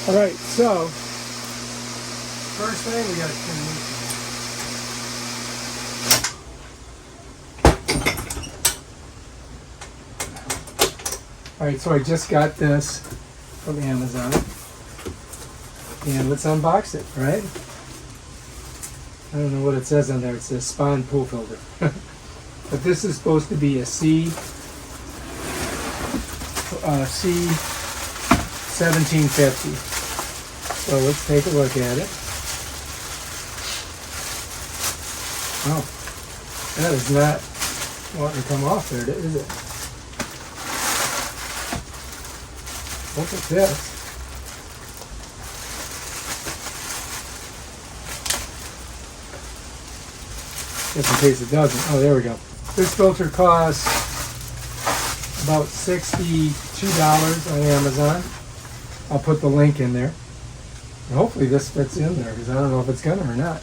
All right, so first thing we got to turn these. All right, so I just got this from Amazon, and let's unbox it, right? I don't know what it says on there. It says Spawn pool filter. But this is supposed to be a C1750. So let's take a look at it. Oh, that is not wanting to come off there, is it? Look at this. Just in case it doesn't. Oh, there we go. This filter costs about $62 on Amazon. I'll put the link in there. And hopefully this fits in there, because I don't know if it's gonna or not.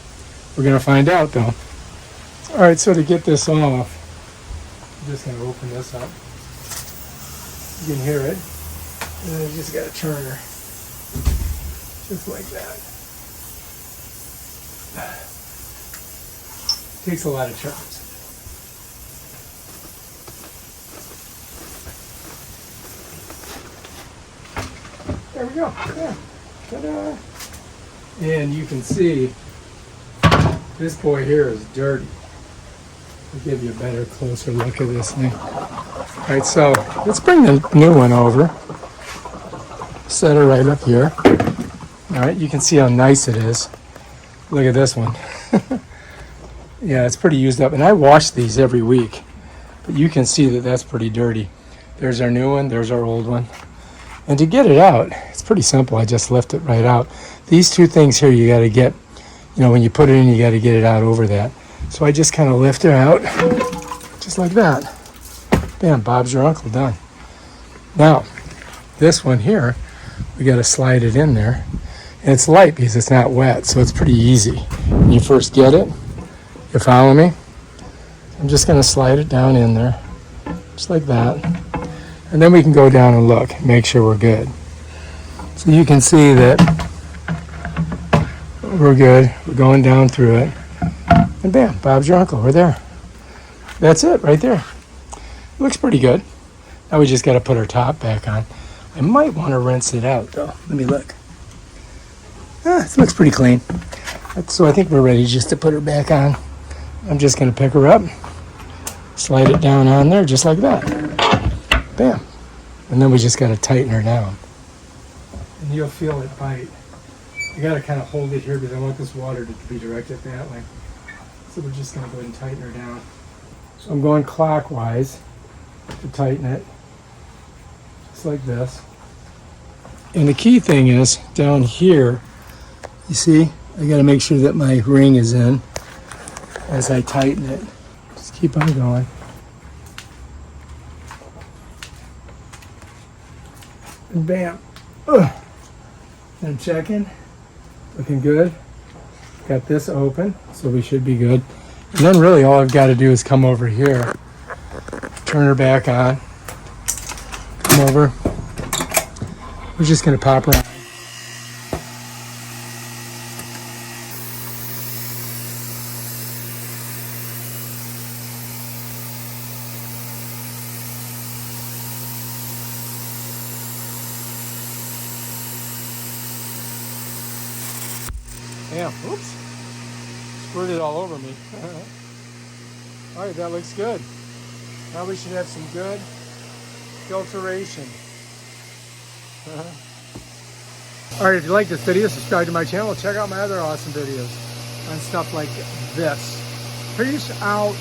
We're gonna find out though. All right, so to get this off, I'm just gonna open this up. You can hear it. And then you just got a turner. Just like that. Takes a lot of turns. There we go. Yeah. Ta-da. And you can see this boy here is dirty. I'll give you a better, closer look at this thing. All right, so let's bring the new one over. Set it right up here. All right, you can see how nice it is. Look at this one. Yeah, it's pretty used up, and I wash these every week, but you can see that that's pretty dirty. There's our new one, there's our old one. And to get it out, it's pretty simple. I just lift it right out. These two things here you got to get, you know, when you put it in, you got to get it out over that. So I just kind of lift it out, just like that. Bam, Bob's your uncle, done. Now, this one here, we got to slide it in there. And it's light because it's not wet, so it's pretty easy. When you first get it, you follow me? I'm just going to slide it down in there, just like that. And then we can go down and look, make sure we're good. So you can see that we're good. We're going down through it. And bam, Bob's your uncle. We're there. That's it right there. Looks pretty good. Now we just got to put our top back on. I might want to rinse it out, though. Let me look. It looks pretty clean. So I think we're ready just to put her back on. I'm just going to pick her up, slide it down on there just like that. Bam. And then we just got to tighten her down. And you'll feel it bite. You got to kind of hold it here because I want this water to be directed that way. So we're just going to go ahead and tighten her down. So I'm going clockwise to tighten it, just like this. And the key thing is down here, you see, I got to make sure that my ring is in as I tighten it. Just keep on going. And bam. Ugh. And checking. Looking good. Got this open, so we should be good. And then really all I've got to do is come over here, turn her back on, come over. We're just going to pop her on. Damn, oops. Squirted all over me. All right, that looks good. Now we should have some good filtration. All right, if you like this video, subscribe to my channel. Check out my other awesome videos on stuff like this. Peace out.